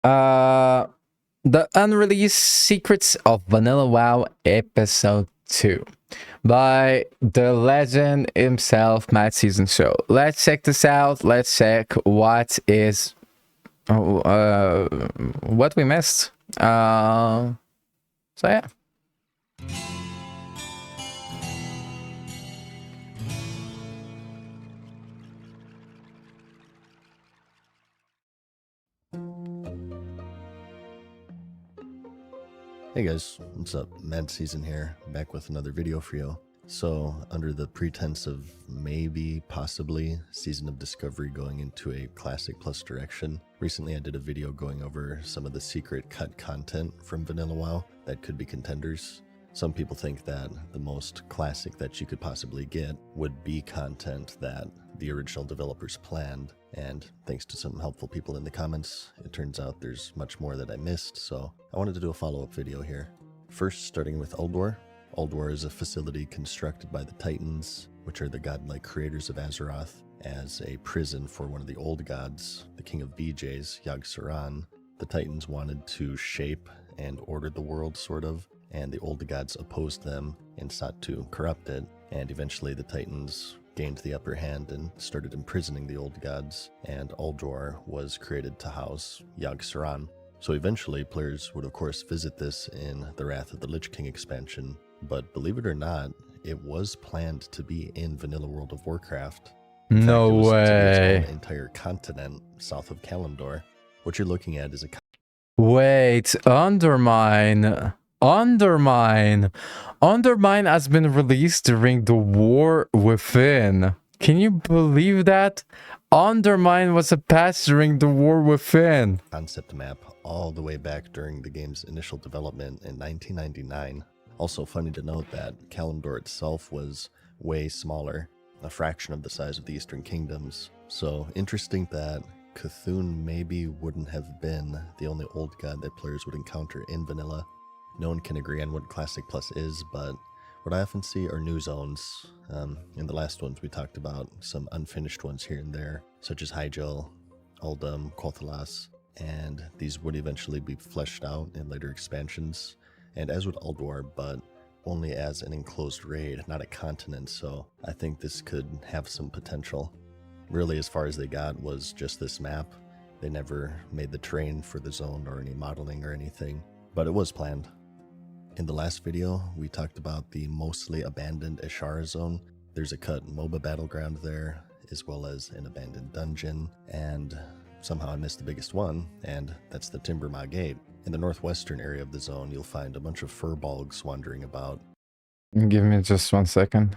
Uh, the Unreleased Secrets of Vanilla WoW Episode 2 by the legend himself, Matt Season Show. Let's check this out. Let's check what we missed. So yeah. Hey guys, what's up? Mad Season here, back with another video for you. So, under the pretense of maybe, possibly, Season of Discovery going into a Classic Plus direction, recently I did a video going over some of the secret cut content from Vanilla WoW that could be contenders. Some people think that the most classic that you could possibly get would be content that the original developers planned, and thanks to some helpful people in the comments, it turns out there's much more that I missed, so I wanted to do a follow-up video here. First, starting with Ulduar. Ulduar is a facility constructed by the Titans, which are the godlike creators of Azeroth, as a prison for one of the old gods, the king of BJs, Yogg-Saron. The Titans wanted to shape and order the world, sort of, and the old gods opposed them and sought to corrupt it, and eventually the Titans gained the upper hand and started imprisoning the old gods, and Ulduar was created to house Yogg-Saron. So eventually players would of course visit this in the Wrath of the Lich King expansion, but believe it or not, it was planned to be in Vanilla World of Warcraft. In No fact, it was to be way. its own entire continent south of Kalimdor. What you're looking at is a Wait, Undermine has been released during the War Within. Can you believe that? Undermine was a patch during the War Within. concept map all the way back during the game's initial development in 1999. Also funny to note that Kalimdor itself was way smaller, a fraction of the size of the Eastern Kingdoms. So interesting that Cthulhu maybe wouldn't have been the only old god that players would encounter in vanilla. No one can agree on what Classic Plus is, but what I often see are new zones. In the last ones we talked about some unfinished ones here and there, such as Hyjal, Uldum, Quothalas, and these would eventually be fleshed out in later expansions, and as with Ulduar, but only as an enclosed raid, not a continent, so I think this could have some potential. Really, as far as they got was just this map. They never made the terrain for the zone or any modeling or anything, but it was planned. In the last video, we talked about the mostly abandoned Ashara zone. There's a cut MOBA battleground there, as well as an abandoned dungeon, and somehow I missed the biggest one, and that's the Timbermaw Gate. In the northwestern area of the zone, you'll find a bunch of furbolgs wandering about. Give me just 1 second.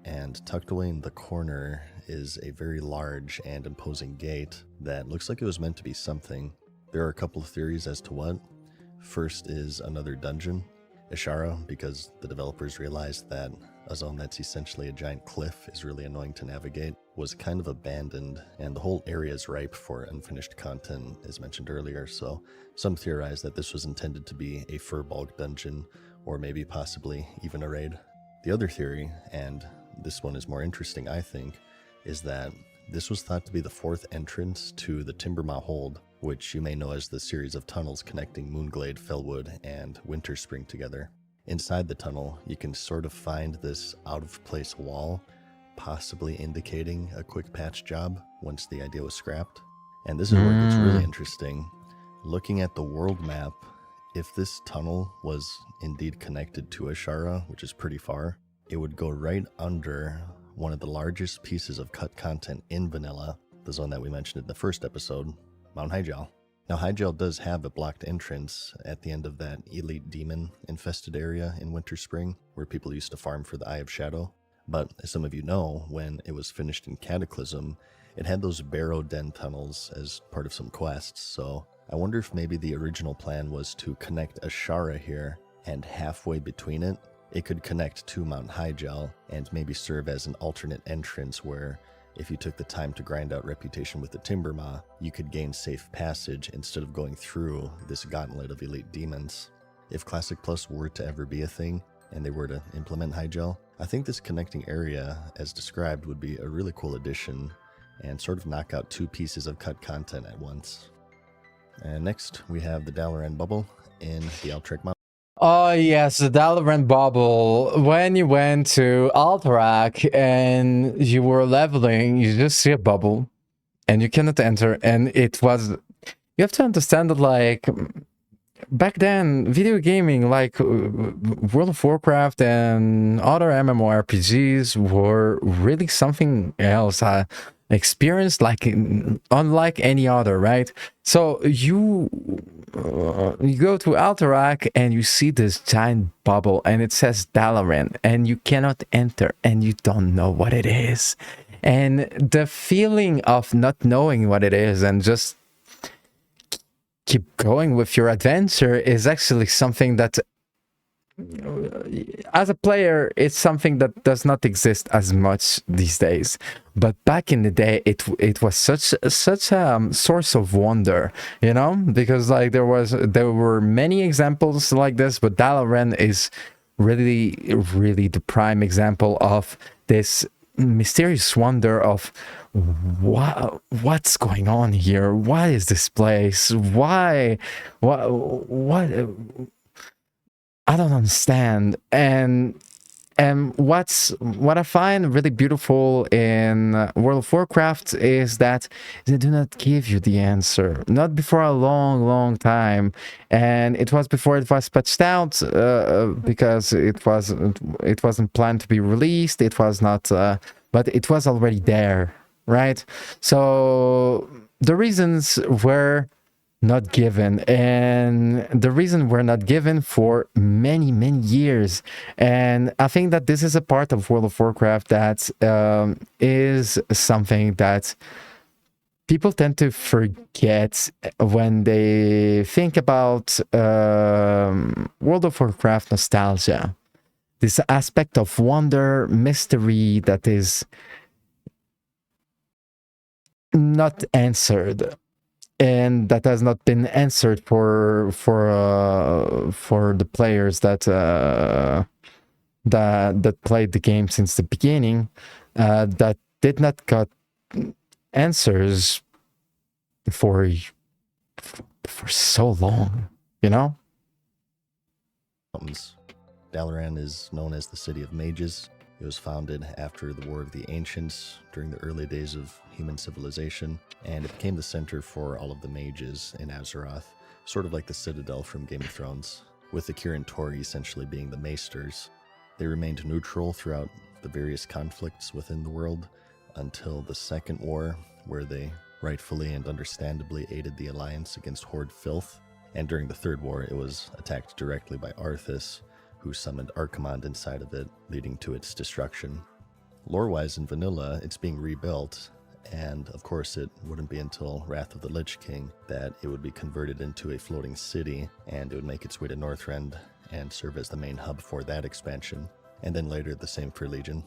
And tucked away in the corner is a very large and imposing gate that looks like it was meant to be something. There are a couple of theories as to what. First is another dungeon, Ashara, because the developers realized that a zone that's essentially a giant cliff is really annoying to navigate, was kind of abandoned, and the whole area is ripe for unfinished content, as mentioned earlier, so some theorize that this was intended to be a furbolg dungeon, or maybe possibly even a raid. The other theory, and this one is more interesting I think, is that this was thought to be the fourth entrance to the Timbermaw Hold, which you may know as the series of tunnels connecting Moonglade, Fellwood, and Winterspring together. Inside the tunnel, you can sort of find this out-of-place wall, possibly indicating a quick patch job once the idea was scrapped. And this is where it gets really interesting. Looking at the world map, if this tunnel was indeed connected to Ashara, which is pretty far, it would go right under one of the largest pieces of cut content in vanilla, the zone that we mentioned in the first episode, Mount Hyjal. Now Hyjal does have a blocked entrance at the end of that elite demon infested area in Winterspring, where people used to farm for the Eye of Shadow. But as some of you know, when it was finished in Cataclysm, it had those Barrow Den tunnels as part of some quests, so I wonder if maybe the original plan was to connect Ashara here, and halfway between it It could connect to Mount Hyjal and maybe serve as an alternate entrance where, if you took the time to grind out reputation with the Timbermaw, you could gain safe passage instead of going through this gauntlet of elite demons. If Classic Plus were to ever be a thing, and they were to implement Hyjal, I think this connecting area, as described, would be a really cool addition and sort of knock out 2 pieces of cut content at once. And next, we have the Dalaran Bubble in the Alterac Mountain. Oh yes, the Dalaran bubble. When you went to Alterac and you were leveling, you just see a bubble and you cannot enter. And it was, you have to understand that, like, back then, video gaming, like World of Warcraft and other MMORPGs, were really something else. Experienced like unlike any other, right? So you go to Alterac and you see this giant bubble and it says Dalaran and you cannot enter and you don't know what it is. And the feeling of not knowing what it is and just keep going with your adventure is actually something that, as a player, it's something that does not exist as much these days. But back in the day, it was such a source of wonder, you know, because like there were many examples like this, but Dalaran is really the prime example of this mysterious wonder of what's going on here? What is this place? Why? What? I don't understand. And what I find really beautiful in World of Warcraft is that they do not give you the answer, not before a long time. And it was before it was patched out, because it wasn't planned to be released. It was not, but it was already there, right? So the reasons were not given, and the reason we're not given for many years. And I think that this is a part of World of Warcraft that is something that people tend to forget when they think about World of Warcraft nostalgia. This aspect of wonder, mystery that is not answered, and that has not been answered for the players that played the game since the beginning, that did not got answers for so long, you know? Dalaran is known as the City of Mages. It was founded after the War of the Ancients during the early days of human civilization, and it became the center for all of the mages in Azeroth, sort of like the Citadel from Game of Thrones, with the Kirin Tor essentially being the maesters. They remained neutral throughout the various conflicts within the world until the Second War, where they rightfully and understandably aided the Alliance against Horde Filth, and during the Third War it was attacked directly by Arthas, who summoned Archimonde inside of it, leading to its destruction. Lore-wise, in vanilla, it's being rebuilt, and of course it wouldn't be until Wrath of the Lich King that it would be converted into a floating city, and it would make its way to Northrend and serve as the main hub for that expansion, and then later the same for Legion.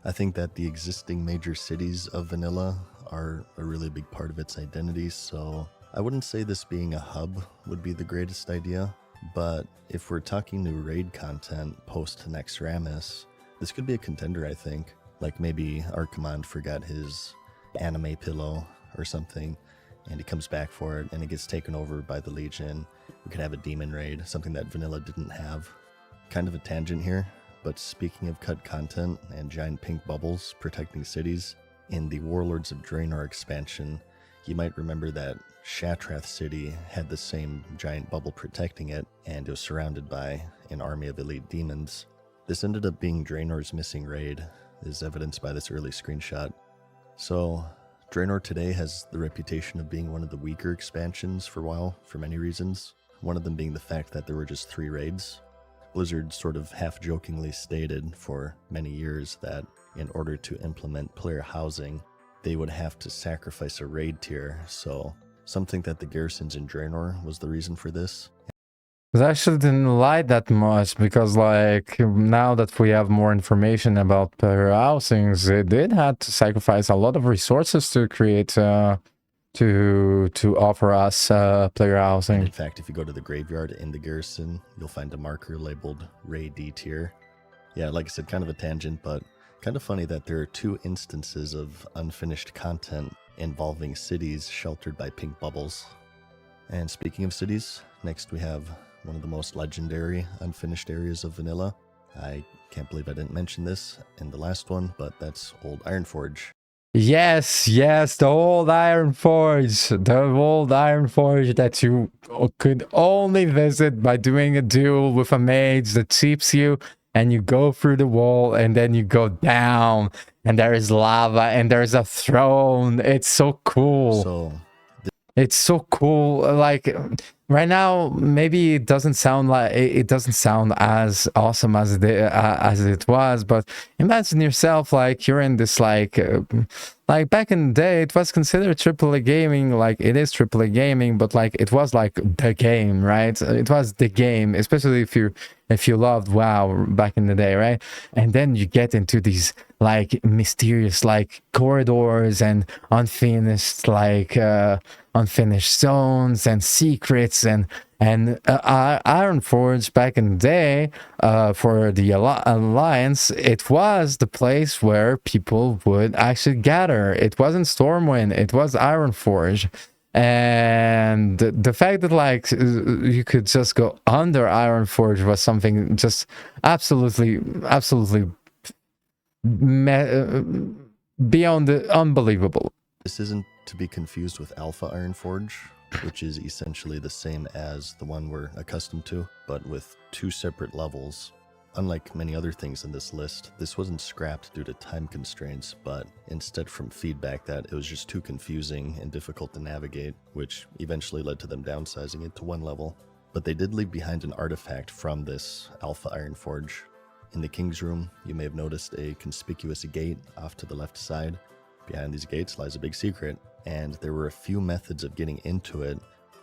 I think that the existing major cities of vanilla are a really big part of its identity, so I wouldn't say this being a hub would be the greatest idea. But if we're talking new raid content post Naxxramas, this could be a contender, I think. Like maybe Archimonde forgot his anime pillow or something, and he comes back for it, and it gets taken over by the Legion. We could have a demon raid, something that vanilla didn't have. Kind of a tangent here, but speaking of cut content and giant pink bubbles protecting cities, in the Warlords of Draenor expansion, you might remember that Shatrath City had the same giant bubble protecting it, and it was surrounded by an army of elite demons. This ended up being Draenor's missing raid, as evidenced by this early screenshot. So, Draenor today has the reputation of being one of the weaker expansions for WoW for many reasons, one of them being the fact that there were just 3 raids. Blizzard sort of half-jokingly stated for many years that in order to implement player housing, they would have to sacrifice a raid tier, so some think that the garrisons in Draenor was the reason for this, I actually didn't like that much because, like, now that we have more information about player housings, it did have to sacrifice a lot of resources to create to offer us player And housing. in fact, if you go to the graveyard in the garrison, you'll find a marker labeled Ray D tier. Yeah, like I said, kind of a tangent, but kind of funny that there are 2 instances of unfinished content involving cities sheltered by pink bubbles. And speaking of cities, next we have one of the most legendary unfinished areas of vanilla. I can't believe I didn't mention this in the last one, but that's Old Ironforge. Yes, the old Iron Forge. The old Iron Forge that you could only visit by doing a duel with a mage that cheaps you, and you go through the wall, and then you go down, and there is lava, and there's a throne. It's so cool. So It's so cool. Like right now, maybe it doesn't sound like it doesn't sound as awesome as it was. But imagine yourself like you're in this like back in the day, it was considered AAA gaming. Like it is AAA gaming, but like it was like the game, right? It was the game, especially if you loved WoW back in the day, right? And then you get into these like mysterious like corridors and unfinished like unfinished zones and secrets and Ironforge back in the day for the Alliance, it was the place where people would actually gather. It wasn't Stormwind, it was Ironforge. And the fact that like you could just go under Ironforge was something just absolutely beyond unbelievable. this isn't to be confused with Alpha Ironforge, which is essentially the same as the one we're accustomed to, but with 2 separate levels. Unlike many other things in this list, this wasn't scrapped due to time constraints, but instead from feedback that it was just too confusing and difficult to navigate, which eventually led to them downsizing it to 1 level. But they did leave behind an artifact from this Alpha Ironforge. In the King's Room, you may have noticed a conspicuous gate off to the left side. Behind these gates lies a big secret, and there were a few methods of getting into it.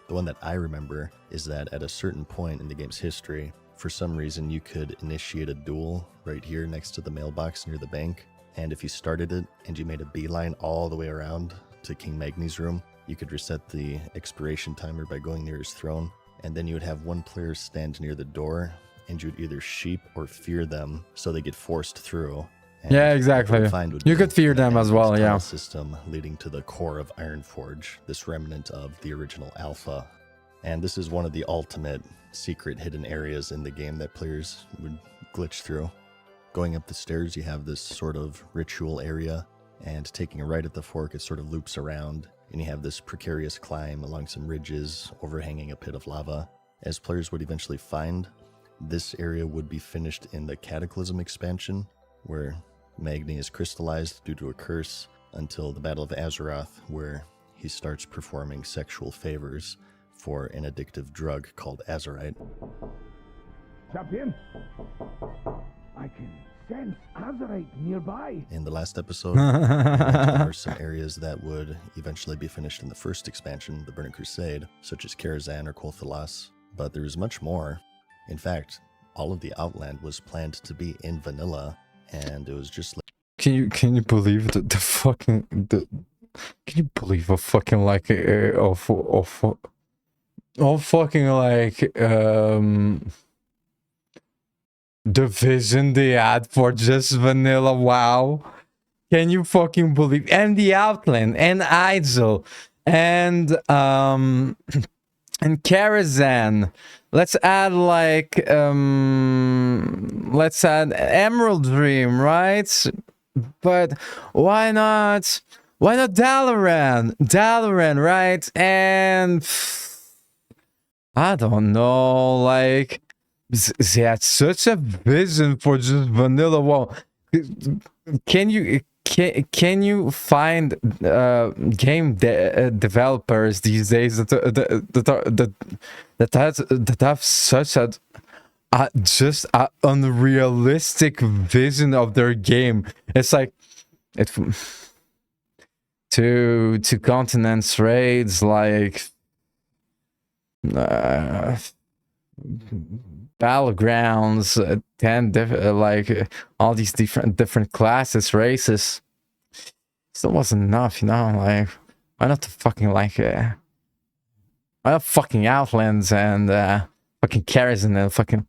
The one that I remember is that at a certain point in the game's history, for some reason you could initiate a duel right here next to the mailbox near the bank, and if you started it and you made a beeline all the way around to King Magni's room, you could reset the expiration timer by going near his throne, and then you would have one player stand near the door, and you'd either sheep or fear them so they get forced through. And yeah, exactly. You could fear them as well, yeah. System leading to the core of Ironforge, this remnant of the original Alpha. And this is one of the ultimate secret hidden areas in the game that players would glitch through. Going up the stairs, you have this sort of ritual area, and taking a right at the fork, it sort of loops around, and you have this precarious climb along some ridges overhanging a pit of lava. As players would eventually find, this area would be finished in the Cataclysm expansion, where Magni is crystallized due to a curse until the Battle of Azeroth, where he starts performing sexual favors for an addictive drug called Azerite. Champion, I can sense Azerite nearby. In the last episode, there are some areas that would eventually be finished in the first expansion, the Burning Crusade, such as Karazhan or Kolthalas, but there is much more. In fact, all of the Outland was planned to be in vanilla, and it was just like... Can you believe can you believe a fucking like fucking like the vision they had for just vanilla WoW? Can you fucking believe? And the Outland and Idle and Karazhan. Let's add like let's add Emerald Dream, right? But why not Dalaran? Dalaran, right? And I don't know, like they had such a vision for just vanilla WoW. Can you find game developers these days that have such a just an unrealistic vision of their game? It's like two continents raids, like battlegrounds, 10 like all these different classes, races. Still wasn't enough, you know. Like, why not the fucking like, why not fucking Outlands and fucking Kerosene and fucking.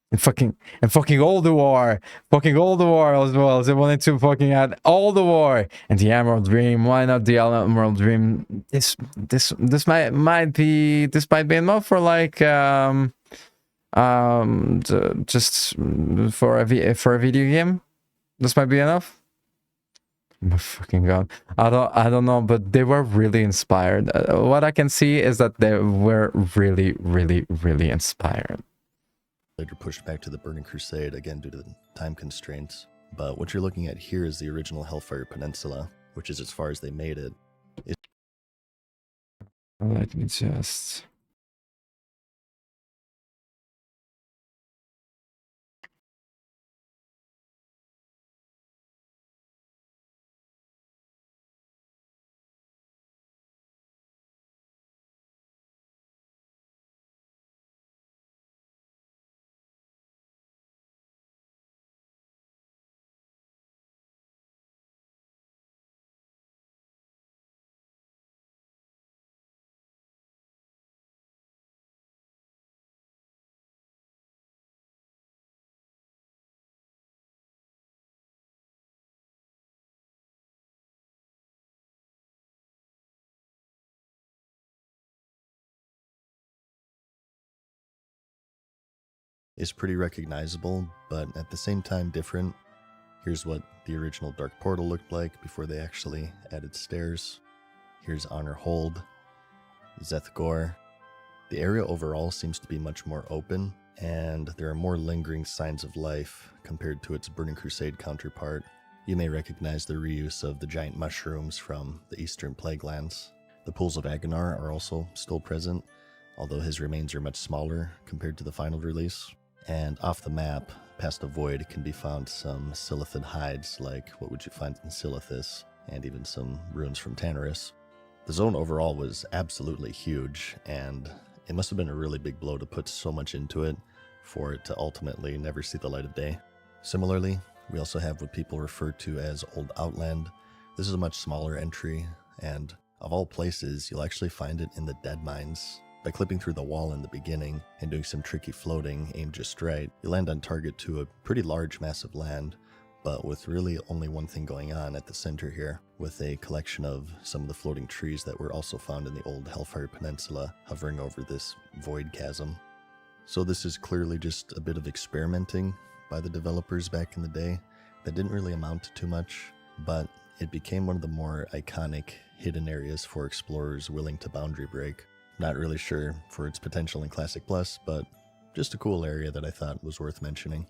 And fucking all the war as well. They wanted to fucking add all the war and the Emerald Dream. Why not the Emerald Dream? This might be enough for like just for a video game. This might be enough. Oh my fucking god, I don't know, but they were really inspired. What I can see is that they were really inspired. Later pushed back to the Burning Crusade, again due to the time constraints. But what you're looking at here is the original Hellfire Peninsula, which is as far as they made it. Let me just... Is pretty recognizable, but at the same time different. Here's what the original Dark Portal looked like before they actually added stairs. Here's Honor Hold, Zethgor. The area overall seems to be much more open, and there are more lingering signs of life compared to its Burning Crusade counterpart. You may recognize the reuse of the giant mushrooms from the Eastern Plaguelands. The Pools of Agonar are also still present, although his remains are much smaller compared to the final release. And off the map, past the Void, can be found some Silithid hides, like what would you find in Silithus, and even some ruins from Tanarus. The zone overall was absolutely huge, and it must have been a really big blow to put so much into it for it to ultimately never see the light of day. Similarly, we also have what people refer to as Old Outland. This is a much smaller entry, and of all places, you'll actually find it in the Dead Mines. By clipping through the wall in the beginning and doing some tricky floating aimed just right, you land on target to a pretty large mass of land, but with really only one thing going on at the center here, with a collection of some of the floating trees that were also found in the old Hellfire Peninsula hovering over this void chasm. So this is clearly just a bit of experimenting by the developers back in the day that didn't really amount to too much, but it became one of the more iconic hidden areas for explorers willing to boundary break. Not really sure for its potential in Classic Plus, but just a cool area that I thought was worth mentioning.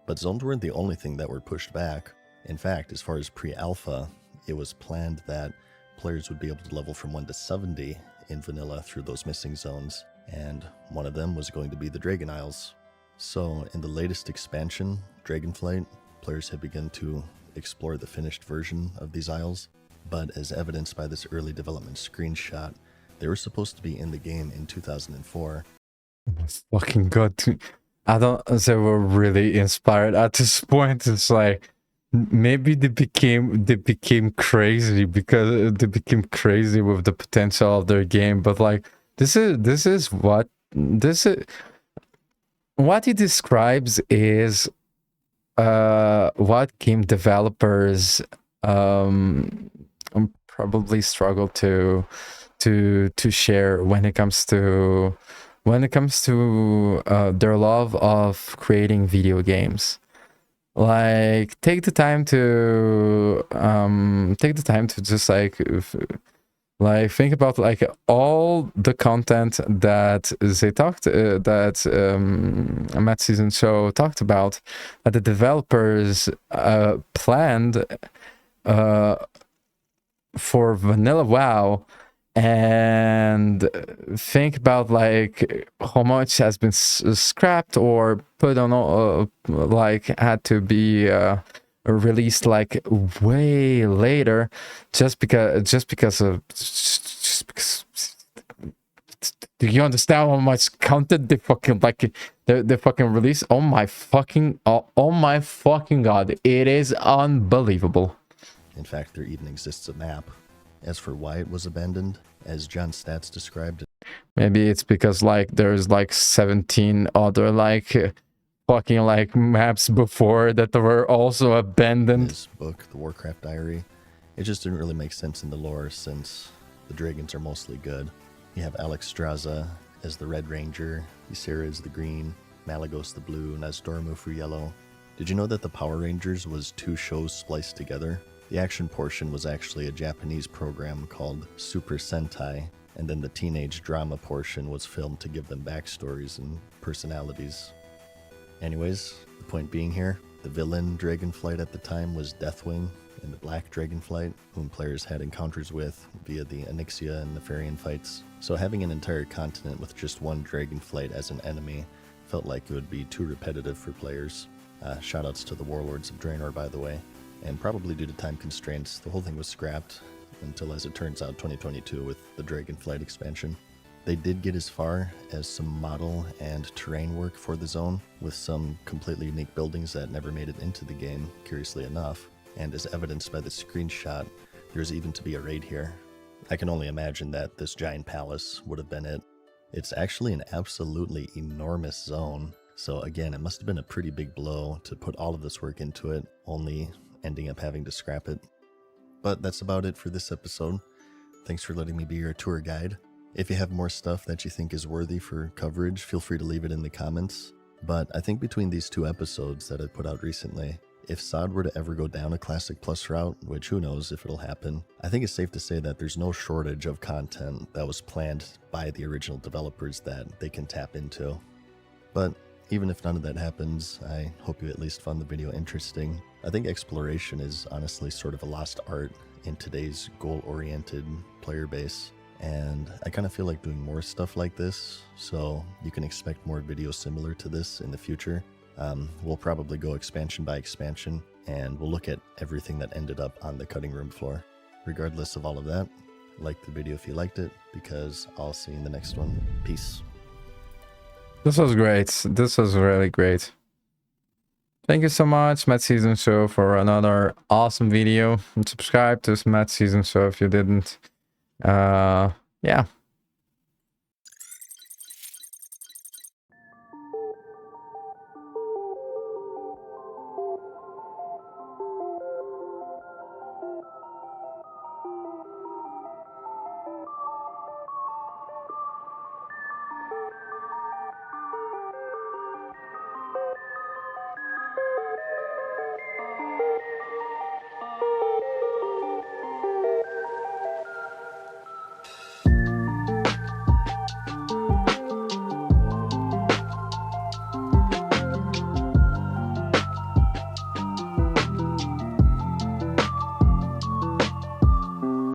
But zones weren't the only thing that were pushed back. In fact, as far as pre-alpha, it was planned that players would be able to level from 1 to 70 in vanilla through those missing zones, and one of them was going to be the Dragon Isles. So in the latest expansion, Dragonflight, players have begun to explore the finished version of these isles, but as evidenced by this early development screenshot, they were supposed to be in the game in 2004. Oh my fucking god, they were really inspired at this point. It's like, maybe they became crazy because they became crazy with the potential of their game, but like, this is what he describes is what game developers probably struggle to share when it comes to their love of creating video games. Like, take the time to just like think about like all the content that they talked Matt Season Show talked about, that the developers planned for vanilla WoW, and think about like how much has been scrapped or put on like had to be released like way later Do you understand how much content they fucking like the fucking release? Oh my fucking god. It is unbelievable. In fact, there even exists a map. As for why it was abandoned, as John Stats described Maybe it's because like there's like 17 other like fucking like maps before that were also in abandoned. his book, The Warcraft Diary, it just didn't really make sense in the lore since the dragons are mostly good. You have Alex Straza as the Red Ranger, Ysera is the green, Malagos the blue, Nazdormu for yellow. Did you know that the Power Rangers was 2 shows spliced together? The action portion was actually a Japanese program called Super Sentai, and then the teenage drama portion was filmed to give them backstories and personalities. Anyways, the point being here, the villain Dragonflight at the time was Deathwing, and the Black Dragonflight, whom players had encounters with via the Onyxia and Nefarian fights. So having an entire continent with just one Dragonflight as an enemy felt like it would be too repetitive for players. Shoutouts to the Warlords of Draenor, by the way. And probably due to time constraints, the whole thing was scrapped until, as it turns out, 2022 with the Dragonflight expansion. They did get as far as some model and terrain work for the zone, with some completely unique buildings that never made it into the game, curiously enough. And as evidenced by the screenshot, there's even to be a raid here. I can only imagine that this giant palace would have been it. It's actually an absolutely enormous zone, so again, it must have been a pretty big blow to put all of this work into it, only ending up having to scrap it. But that's about it for this episode. Thanks for letting me be your tour guide. If you have more stuff that you think is worthy for coverage, feel free to leave it in the comments. But I think between these 2 episodes that I put out recently, if SOD were to ever go down a Classic Plus route, which who knows if it'll happen, I think it's safe to say that there's no shortage of content that was planned by the original developers that they can tap into. But even if none of that happens, I hope you at least found the video interesting. I think exploration is honestly sort of a lost art in today's goal-oriented player base, and I kind of feel like doing more stuff like this, so you can expect more videos similar to this in the future. We'll probably go expansion by expansion, and we'll look at everything that ended up on the cutting room floor. Regardless of all of that, like the video if you liked it, because I'll see you in the next one. Peace. This was great. This was really great. Thank you so much, Matt Season Show, for another awesome video. And subscribe to Matt Season Show if you didn't. Yeah.